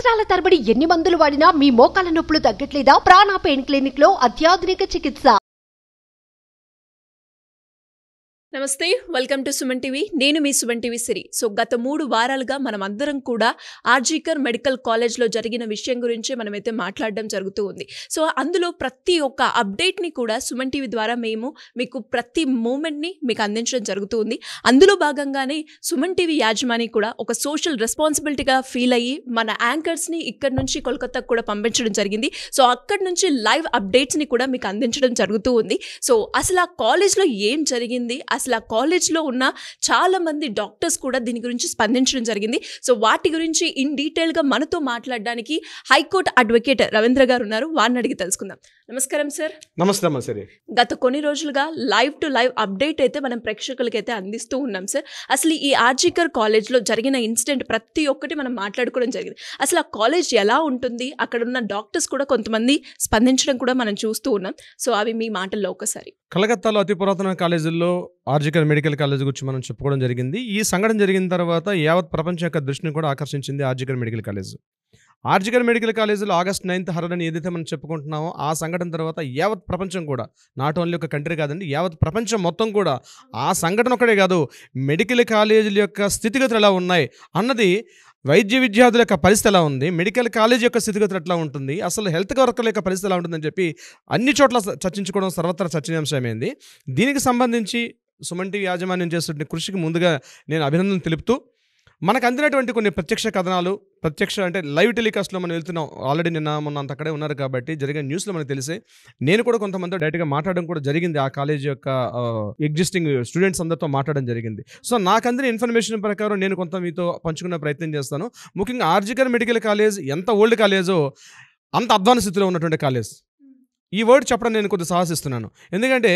సంవత్సరాల తరబడి ఎన్ని మందులు వాడినా మీ మోకాల నొప్పులు తగ్గట్లేదా? ప్రాణ పెయిన్ క్లినిక్ లో అత్యాధునిక చికిత్స. నమస్తే, వెల్కమ్ టు సుమన్ టీవీ. నేను మీ సుమన్ టీవీ సిరి. సో గత 3 వారాలుగా మనం అందరం కూడా ఆర్జీకర్ మెడికల్ కాలేజ్లో జరిగిన విషయం గురించి మనమైతే మాట్లాడడం జరుగుతూ ఉంది. సో అందులో ప్రతి ఒక్క అప్డేట్ని కూడా సుమన్ టీవీ ద్వారా మేము మీకు ప్రతి మూమెంట్ని మీకు అందించడం జరుగుతూ ఉంది. అందులో భాగంగానే సుమన్ టీవీ యాజమాని కూడా ఒక సోషల్ రెస్పాన్సిబిలిటీగా ఫీల్ అయ్యి మన యాంకర్స్ని ఇక్కడి నుంచి కోల్కతాకు కూడా పంపించడం జరిగింది. సో అక్కడి నుంచి లైవ్ అప్డేట్స్ని కూడా మీకు అందించడం జరుగుతూ ఉంది. సో అసలు ఆ కాలేజ్లో ఏం జరిగింది, అసలు ఆ కాలేజ్లో ఉన్న చాలా మంది డాక్టర్స్ కూడా దీని గురించి స్పందించడం జరిగింది. సో వాటి గురించి ఇన్ డీటెయిల్గా మనతో మాట్లాడడానికి హైకోర్టు అడ్వకేట్ రవీంద్ర గారు ఉన్నారు. వారిని అడిగి తెలుసుకుందాం. నమస్కారం సార్. నమస్తే అమ్మా. సరే, గత కొన్ని రోజులుగా లైవ్ టు లైవ్ అప్డేట్ అయితే మనం ప్రేక్షకులకైతే అందిస్తూ ఉన్నాం సార్. అసలు ఈ ఆర్జీకర్ కాలేజ్లో జరిగిన ఇన్సిడెంట్ ప్రతి ఒక్కటి మనం మాట్లాడుకోవడం జరిగింది. అసలు ఆ కాలేజ్ ఎలా ఉంటుంది, అక్కడ ఉన్న డాక్టర్స్ కూడా కొంతమంది స్పందించడం కూడా మనం చూస్తూ ఉన్నాం. సో అవి మీ మాటల్లో ఒకసారి. కలకత్తాలో అతి పురాతన కాలేజీల్లో ఆర్జికర్ మెడికల్ కాలేజ్ గురించి మనం చెప్పుకోవడం జరిగింది. ఈ సంఘటన జరిగిన తర్వాత యావత్ ప్రపంచం యొక్క దృష్టిని కూడా ఆకర్షించింది RG Kar medical college. RG Kar medical కాలేజీలో ఆగస్ట్ 9th హర్రర్ అని ఏదైతే మనం చెప్పుకుంటున్నామో ఆ సంఘటన తర్వాత యావత్ ప్రపంచం కూడా, నాట్ ఓన్లీ ఒక కంట్రీ కాదండి, యావత్ ప్రపంచం మొత్తం కూడా ఆ సంఘటన ఒకటే కాదు, మెడికల్ కాలేజీల యొక్క స్థితిగతులు ఎలా ఉన్నాయి అన్నది, వైద్య విద్యార్థుల యొక్క పరిస్థితి ఎలా ఉంది, మెడికల్ కాలేజ్ యొక్క స్థితిగతులు ఎట్లా ఉంటుంది, అసలు హెల్త్ వర్కర్ల యొక్క పరిస్థితి ఎలా ఉంటుందని చెప్పి అన్ని చోట్ల చర్చించుకోవడం సర్వత్రా చర్చనీయాంశమైంది. దీనికి సంబంధించి సుమన్ టీవీ యాజమాన్యం చేస్తున్న కృషికి ముందుగా నేను అభినందనలు తెలుపుతూ, మనకు అందినటువంటి కొన్ని ప్రత్యక్ష కథనాలు, ప్రత్యక్ష అంటే లైవ్ టెలికాస్ట్లో మనం వెళ్తున్నాం. ఆల్రెడీ నిన్న మొన్న అంత అక్కడే ఉన్నారు కాబట్టి జరిగిన న్యూస్లో మనకు తెలిసే, నేను కూడా కొంతమంది డైరెక్ట్గా మాట్లాడడం కూడా జరిగింది. ఆ కాలేజ్ యొక్క ఎగ్జిస్టింగ్ స్టూడెంట్స్ అందరితో మాట్లాడడం జరిగింది. సో నాకు అందిన ఇన్ఫర్మేషన్ ప్రకారం నేను కొంత మీతో పంచుకునే ప్రయత్నం చేస్తాను. ముఖ్యంగా ఆర్జికర్ మెడికల్ కాలేజ్ ఎంత ఓల్డ్ కాలేజో అంత అధ్వాన స్థితిలో ఉన్నటువంటి కాలేజ్. ఈ వర్డ్ చెప్పడం నేను కొద్దిగా సాహసిస్తున్నాను. ఎందుకంటే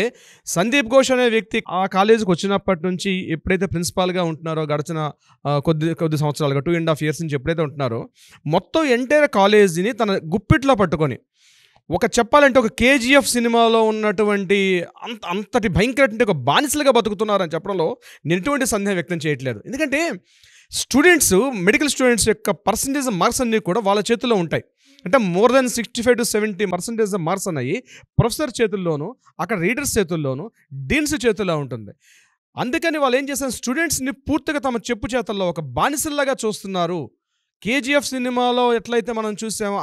సందీప్ ఘోష్ అనే వ్యక్తి ఆ కాలేజీకి వచ్చినప్పటి నుంచి ఎప్పుడైతే ప్రిన్సిపాల్గా ఉంటున్నారో, గడిచిన కొద్ది సంవత్సరాలుగా 2.5 years నుంచి ఎప్పుడైతే ఉంటున్నారో, మొత్తం ఎంటైర్ కాలేజీని తన గుప్పిట్లో పట్టుకొని, ఒక చెప్పాలంటే ఒక KGF సినిమాలో ఉన్నటువంటి అంతటి భయంకరటువంటి ఒక బానిసలుగా బతుకుతున్నారని చెప్పడంలో నేను ఎటువంటి సందేహం వ్యక్తం చేయట్లేదు. ఎందుకంటే స్టూడెంట్స్, మెడికల్ స్టూడెంట్స్ యొక్క పర్సంటేజ్ మార్క్స్ అన్నీ కూడా వాళ్ళ చేతుల్లో ఉంటాయి. అంటే more than 65 to 70% మార్క్స్ అన్నాయి ప్రొఫెసర్ చేతుల్లోనూ, అక్కడ రీడర్స్ చేతుల్లోనూ, డీన్స్ చేతుల్లో ఉంటుంది. అందుకని వాళ్ళు ఏం చేశారు, స్టూడెంట్స్ని పూర్తిగా తమ చెప్పు చేతుల్లో ఒక బానిసల్లాగా చూస్తున్నారు. KGF సినిమాలో ఎట్లయితే మనం చూసామో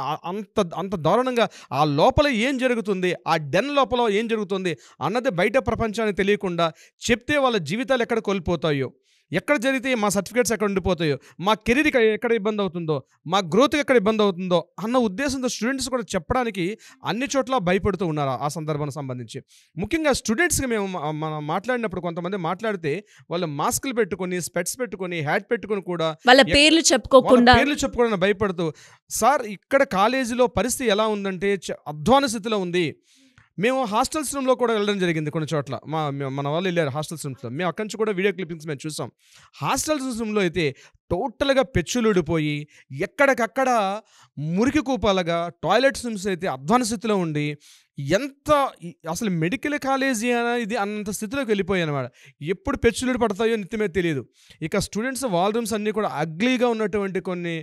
అంత దారుణంగా ఆ లోపల ఏం జరుగుతుంది, ఆ డెన్ లోపల ఏం జరుగుతుంది అన్నది బయట ప్రపంచానికి తెలియకుండా చెప్తే వాళ్ళ జీవితాలు ఎక్కడ కోల్పోతాయో, ఎక్కడ జరిగితే మా సర్టిఫికేట్స్ ఎక్కడ ఉండిపోతాయో, మా కెరీర్కి ఎక్కడ ఇబ్బంది అవుతుందో, మా గ్రోత్కి ఎక్కడ ఇబ్బంది అవుతుందో అన్న ఉద్దేశంతో స్టూడెంట్స్ కూడా చెప్పడానికి అన్ని చోట్ల భయపడుతూ ఉన్నారు ఆ సందర్భానికి సంబంధించి. ముఖ్యంగా స్టూడెంట్స్కి మనం మాట్లాడినప్పుడు కొంతమంది మాట్లాడితే వాళ్ళు మాస్కులు పెట్టుకొని, స్పెట్స్ పెట్టుకొని, హ్యాట్ పెట్టుకొని కూడా వాళ్ళ పేర్లు చెప్పుకోవడానికి భయపడుతూ, సార్ ఇక్కడ కాలేజీలో పరిస్థితి ఎలా ఉందంటే అధ్వాన స్థితిలో ఉంది. మేము హాస్టల్స్ రూమ్లో కూడా వెళ్ళడం జరిగింది కొన్ని చోట్ల. మన వాళ్ళు వెళ్ళారు హాస్టల్స్ రూమ్స్లో. మేము అక్కడి నుంచి కూడా వీడియో క్లిప్పింగ్స్ మేము చూసాం. హాస్టల్స్ రూమ్లో అయితే టోటల్గా పెచ్చులుడిపోయి, ఎక్కడికక్కడ మురికి కూపాలుగా, టాయిలెట్స్ రూమ్స్ అయితే అధ్వాన స్థితిలో ఉండి, అసలు మెడికల్ కాలేజీ అనేది అంత స్థితిలోకి వెళ్ళిపోయాయి అన్నమాట. ఎప్పుడు పెచ్చులుడి పడతాయో నిత్యమే తెలియదు. ఇక స్టూడెంట్స్ వాల్ రూమ్స్ అన్నీ కూడా అగ్లీగా ఉన్నటువంటి కొన్ని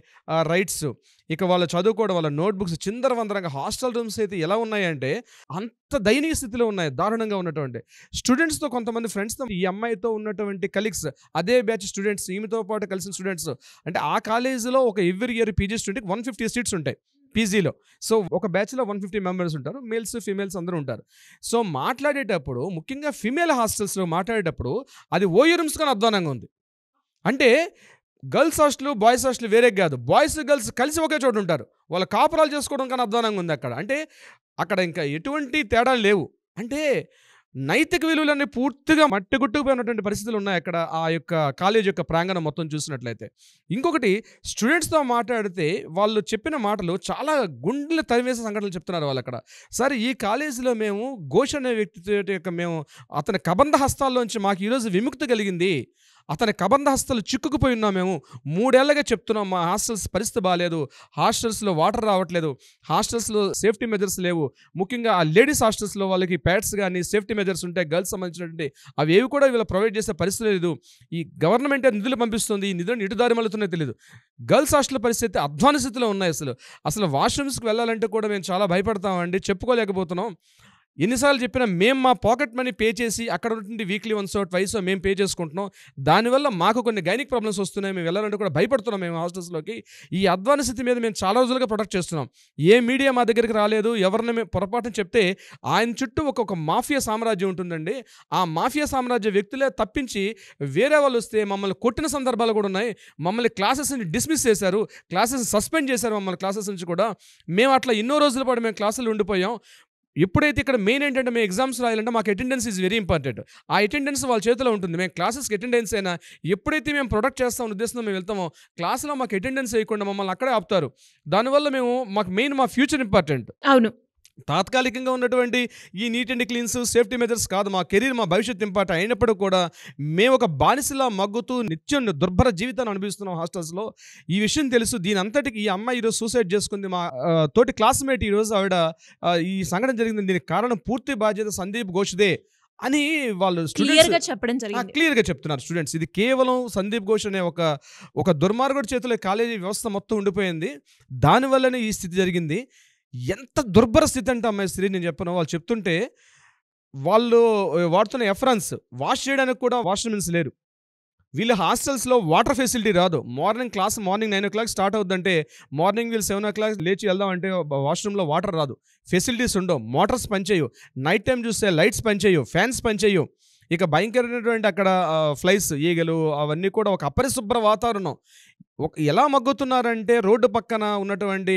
రైట్స్, ఇక వాళ్ళు చదువుకోవడం, వాళ్ళ నోట్బుక్స్ చిందరవందరంగా. హాస్టల్ రూమ్స్ అయితే ఎలా ఉన్నాయంటే అంత దయనీయ స్థితిలో ఉన్నాయి, దారుణంగా ఉన్నటువంటి. స్టూడెంట్స్తో కొంతమంది ఫ్రెండ్స్తో, ఈ అమ్మాయితో ఉన్నటువంటి కలీగ్స్, అదే బ్యాచ్ స్టూడెంట్స్, ఈమెతో పాటు కలిసిన స్టూడెంట్స్, అంటే ఆ కాలేజీలో ఒక ఎవ్రీ ఇయర్ పీజీ స్టూడెంట్కి 150 సీట్స్ ఉంటాయి పీజీలో. సో ఒక బ్యాచ్లో 150 మెంబర్స్ ఉంటారు, మేల్స్ ఫీమేల్స్ అందరూ ఉంటారు. సో మాట్లాడేటప్పుడు, ముఖ్యంగా ఫీమేల్ హాస్టల్స్లో మాట్లాడేటప్పుడు అది ఓయూ రూమ్స్ కానీ అధ్వానంగా ఉంది. అంటే గర్ల్స్ హాస్టల్, బాయ్స్ హాస్టల్ వేరే కాదు, బాయ్స్ గర్ల్స్ కలిసి ఒకే చోటు ఉంటారు, వాళ్ళ కాపురాలు చేసుకోవడం కానీ అధ్వానంగా ఉంది అక్కడ. అంటే అక్కడ ఇంకా ఎటువంటి తేడాలు లేవు. అంటే నైతిక విలువలన్నీ పూర్తిగా మట్టిగుట్టుకుపోయినటువంటి పరిస్థితులు ఉన్నాయి అక్కడ ఆ యొక్క కాలేజ్ యొక్క ప్రాంగణం మొత్తం చూసినట్లయితే. ఇంకొకటి, స్టూడెంట్స్తో మాట్లాడితే వాళ్ళు చెప్పిన మాటలు చాలా గుండెలు తరివేసే సంఘటనలు చెప్తున్నారు వాళ్ళు అక్కడ. సరే, ఈ కాలేజీలో మేము ఘోష్ అనే వ్యక్తి యొక్క అతని కబంధ హస్తాల్లోంచి మాకు ఈరోజు విముక్తి కలిగింది. అతని కబంధ హస్తలు చిక్కుకుపోయి ఉన్నాం. మేము 3 ఏళ్లుగా చెప్తున్నాం మా హాస్టల్స్ పరిస్థితి బాగాలేదు, హాస్టల్స్లో వాటర్ రావట్లేదు, హాస్టల్స్లో సేఫ్టీ మెజర్స్ లేవు. ముఖ్యంగా ఆ లేడీస్ హాస్టల్స్లో వాళ్ళకి ప్యాడ్స్ కానీ సేఫ్టీ మెజర్స్ ఉంటాయి గర్ల్స్ సంబంధించినటువంటి, అవి ఏవి కూడా వీళ్ళు ప్రొవైడ్ చేసే పరిస్థితి లేదు. ఈ గవర్నమెంట్ నిధులు పంపిస్తుంది, ఈ నిధులను ఇటు దారి మళ్ళుతున్నాయో తెలియదు. గర్ల్స్ హాస్టల్ పరిస్థితి అధ్వాన స్థితిలో ఉన్నాయి. అసలు వాష్రూమ్స్కి వెళ్ళాలంటే కూడా మేము చాలా భయపడతామండి, చెప్పుకోలేకపోతున్నాం. ఎన్నిసార్లు చెప్పినా మేము మా పాకెట్ మనీ పే చేసి అక్కడ ఉన్నటువంటి వీక్లీ వన్సో ట్వైసో మేము పే చేసుకుంటున్నాం. దానివల్ల మాకు కొన్ని గైనిక్ ప్రాబ్లమ్స్ వస్తున్నాయి, మేము వెళ్ళాలంటే కూడా భయపడుతున్నాం మేము హాస్టల్స్లోకి. ఈ అధ్వాన స్థితి మీద మేము చాలా రోజులుగా ప్రొటెక్ట్ చేస్తున్నాం. ఏ మీడియా మా దగ్గరికి రాలేదు, ఎవరిని మేము పొరపాటున చెప్తే ఆయన చుట్టూ ఒక మాఫియా సామ్రాజ్యం ఉంటుందండి. ఆ మాఫియా సామ్రాజ్య వ్యక్తులే తప్పించి వేరే వాళ్ళు వస్తే మమ్మల్ని కొట్టిన సందర్భాలు కూడా ఉన్నాయి. మమ్మల్ని క్లాసెస్ నుంచి డిస్మిస్ చేశారు, క్లాసెస్ సస్పెండ్ చేశారు మమ్మల్ని క్లాసెస్ నుంచి కూడా. మేము అట్లా ఎన్నో రోజుల పాటు మేము క్లాసులు ఉండిపోయాం. ఎప్పుడైతే ఇక్కడ మెయిన్ ఏంటంటే మేము ఎగ్జామ్స్ రాయాలంటే మాకు అటెండెన్స్ ఈజ్ వెరీ ఇంపార్టెంట్. ఆ అటెండెన్స్ వాళ్ళ చేతిలో ఉంటుంది. మేము క్లాసెస్కి అటెండెన్స్ అయినా ఎప్పుడైతే మేము ప్రొడక్ట్ చేస్తామని ఉద్దేశంతో మేము వెళ్తామో క్లాస్లో మాకు అటెండెన్స్ వేయకుండా మమ్మల్ని అక్కడే ఆపుతారు. దానివల్ల మాకు మెయిన్ మా ఫ్యూచర్ ఇంపార్టెంట్. అవును, తాత్కాలికంగా ఉన్నటువంటి ఈ neat and cleans safety measures కాదు, మా కెరీర్ మా భవిష్యత్ ఇంపార్టెంట్ అయినప్పుడు కూడా మేము ఒక బానిసలా మగ్గుతూ నిత్యం దుర్భర జీవితాన్ని అనుభవిస్తున్నాం హాస్టల్స్లో. ఈ విషయం తెలుసు. దీని అంతటికి ఈ అమ్మాయి ఈరోజు సూసైడ్ చేసుకుంది. మా తోటి క్లాస్మేట్ ఈరోజు ఆవిడ ఈ సంఘటన జరిగింది, దీనికి కారణం పూర్తి బాధ్యత సందీప్ ఘోష్దే అని వాళ్ళు క్లియర్గా చెప్పడం జరిగింది. క్లియర్గా చెప్తున్నారు స్టూడెంట్స్. ఇది కేవలం సందీప్ ఘోష్ అనే ఒక దుర్మార్గుడి చేతిలో కాలేజీ వ్యవస్థ మొత్తం ఉండిపోయింది. దానివల్లనే ఈ స్థితి జరిగింది. ఎంత దుర్భర స్థితి అంటే అమ్మాయి స్త్రీ, నేను చెప్పను. వాళ్ళు చెప్తుంటే వాళ్ళు వాడుతున్న ఎఫ్రాన్స్ వాష్ చేయడానికి కూడా వాష్రూమ్స్ లేరు. వీళ్ళ హాస్టల్స్లో వాటర్ ఫెసిలిటీ రాదు. మార్నింగ్ 9 o'clock స్టార్ట్ అవుతుందంటే మార్నింగ్ వీళ్ళు 7 o'clock లేచి వెళ్దాం అంటే వాష్రూమ్లో వాటర్ రాదు, ఫెసిలిటీస్ ఉండవు, మోటార్స్ పనిచేయవు, నైట్ టైం చూస్తే లైట్స్ పనిచేయవు, ఫ్యాన్స్ పనిచేయవు. ఇక భయంకరమైనటువంటి అక్కడ ఫ్లైస్, ఈగలు అవన్నీ కూడా ఒక అపరిశుభ్ర వాతావరణం. ఎలా మగ్గుతున్నారంటే రోడ్డు పక్కన ఉన్నటువంటి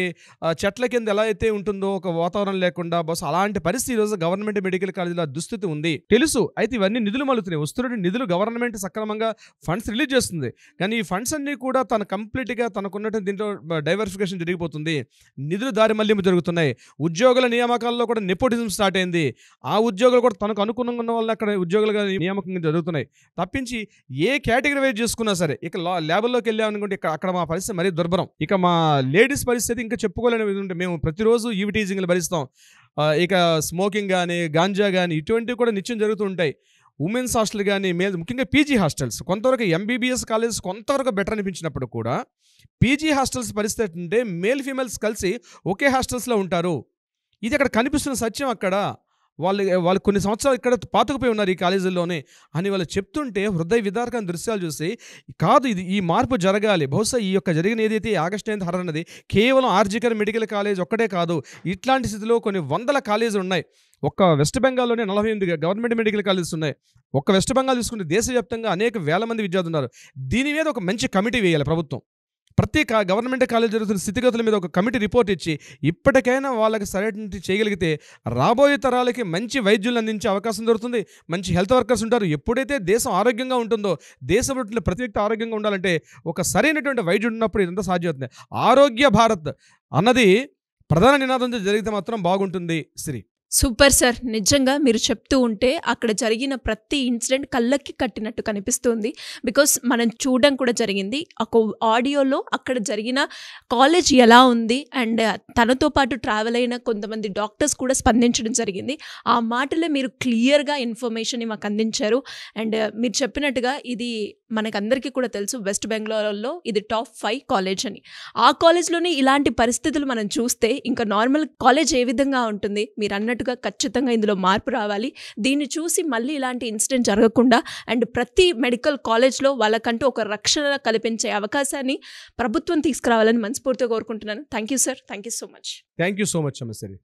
చెట్ల కింద ఎలా అయితే ఉంటుందో ఒక వాతావరణం లేకుండా బస్ అలాంటి పరిస్థితి ఈరోజు గవర్నమెంట్ మెడికల్ కాలేజీలో దుస్థితి ఉంది తెలుసు. అయితే ఇవన్నీ నిధులు మలుతున్నాయి, వస్తున్నటువంటి నిధులు గవర్నమెంట్ సక్రమంగా ఫండ్స్ రిలీజ్ చేస్తుంది. కానీ ఈ ఫండ్స్ అన్నీ కూడా తను కంప్లీట్గా తనకున్నటువంటి దీంట్లో డైవర్సిఫికేషన్ జరిగిపోతుంది, నిధులు దారి మళ్లింపు జరుగుతున్నాయి. ఉద్యోగుల నియామకాల్లో కూడా నెపోటిజం స్టార్ట్ అయింది. ఆ ఉద్యోగులు కూడా తనకు అనుగుణంగా ఉన్న వాళ్ళు అక్కడ ఉద్యోగులుగా నియామకంగా జరుగుతున్నాయి తప్పించి ఏ కేటగిరీ వైజ్ చేసుకున్నా సరే. ఇక ల్యాబుల్లోకి వెళ్ళామనుకుంటే అక్కడ మా పరిస్థితి మరీ దుర్భరం. ఇక మా లేడీస్ పరిస్థితి ఇంకా చెప్పుకోలేని విధంగా మేము ప్రతిరోజు ఈవి టీజింగ్లు భరిస్తాం. ఇక స్మోకింగ్ కానీ గాంజా కానీ ఇటువంటివి కూడా నిత్యం జరుగుతూ ఉంటాయి. ఉమెన్స్ హాస్టల్ కానీ ముఖ్యంగా పీజీ హాస్టల్స్ కొంతవరకు ఎంబీబీఎస్ కాలేజెస్ కొంతవరకు బెటర్ అనిపించినప్పుడు కూడా పీజీ హాస్టల్స్ పరిస్థితి అంటే మేల్ ఫీమేల్స్ కలిసి ఒకే హాస్టల్స్లో ఉంటారు. ఇది అక్కడ కనిపిస్తున్న సత్యం. అక్కడ వాళ్ళు కొన్ని సంవత్సరాలు ఇక్కడ పాతుకుపోయి ఉన్నారు ఈ కాలేజీల్లోనే అని వాళ్ళు చెప్తుంటే హృదయ విదారకమైన దృశ్యాలు చూసి కాదు ఇది ఈ మార్పు జరగాలి. బహుశా ఈ యొక్క జరిగిన ఏదైతే ఆగస్ట్ 9th హర్రర్ అన్నది కేవలం ఆర్జికర్ మెడికల్ కాలేజ్ ఒక్కటే కాదు, ఇట్లాంటి స్థితిలో కొన్ని వందల కాలేజీలు ఉన్నాయి. ఒక్క వెస్ట్ బెంగాల్లోనే 48 గవర్నమెంట్ మెడికల్ కాలేజెస్ ఉన్నాయి. ఒక్క వెస్ట్ బెంగాల్ తీసుకుంటే దేశవ్యాప్తంగా అనేక వేల మంది విద్యార్థులు ఉన్నారు. దీని మీద ఒక మంచి కమిటీ వేయాలి ప్రభుత్వం. ప్రతి గవర్నమెంట్ కాలేజ్ జరుగుతున్న స్థితిగతుల మీద ఒక కమిటీ రిపోర్ట్ ఇచ్చి ఇప్పటికైనా వాళ్ళకి సరైనటువంటి చేయగలిగితే రాబోయే తరాలకి మంచి వైద్యులు అందించే అవకాశం దొరుకుతుంది. మంచి హెల్త్ వర్కర్స్ ఉంటారు. ఎప్పుడైతే దేశం ఆరోగ్యంగా ఉంటుందో, దేశంలో ప్రతి వ్యక్తి ఆరోగ్యంగా ఉండాలంటే ఒక సరైనటువంటి వైద్యుడు ఉన్నప్పుడు ఇదంతా సాధ్యమవుతుంది. ఆరోగ్య భారత్ అన్నది ప్రధాన నినాదంతో జరిగితే మాత్రం బాగుంటుంది. శ్రీ సూపర్ సార్, నిజంగా మీరు చెప్తూ ఉంటే అక్కడ జరిగిన ప్రతి ఇన్సిడెంట్ కళ్ళకి కట్టినట్టు కనిపిస్తుంది. బికాస్ మనం చూడడం కూడా జరిగింది ఒక ఆడియోలో అక్కడ జరిగిన కాలేజ్ ఎలా ఉంది అండ్ తనతో పాటు ట్రావెల్ అయిన కొంతమంది డాక్టర్స్ కూడా స్పందించడం జరిగింది. ఆ మాటలే మీరు క్లియర్గా ఇన్ఫర్మేషన్ మాకు అందించారు. అండ్ మీరు చెప్పినట్టుగా ఇది మనకందరికీ కూడా తెలుసు, వెస్ట్ బెంగాల్లో ఇది టాప్ 5 కాలేజ్ అని. ఆ కాలేజ్లోనే ఇలాంటి పరిస్థితులు మనం చూస్తే ఇంకా నార్మల్ కాలేజ్ ఏ విధంగా ఉంటుంది? మీరు అన్నట్టుగా ఖచ్చితంగా ఇందులో మార్పు రావాలి. దీన్ని చూసి మళ్ళీ ఇలాంటి ఇన్సిడెంట్ జరగకుండా అండ్ ప్రతి మెడికల్ కాలేజ్లో వాళ్ళకంటూ ఒక రక్షణ కల్పించే అవకాశాన్ని ప్రభుత్వం తీసుకురావాలని మనస్ఫూర్తిగా కోరుకుంటున్నాను. Thank you sir, thank you so much. Thank you so much అమ్మశ్రీ.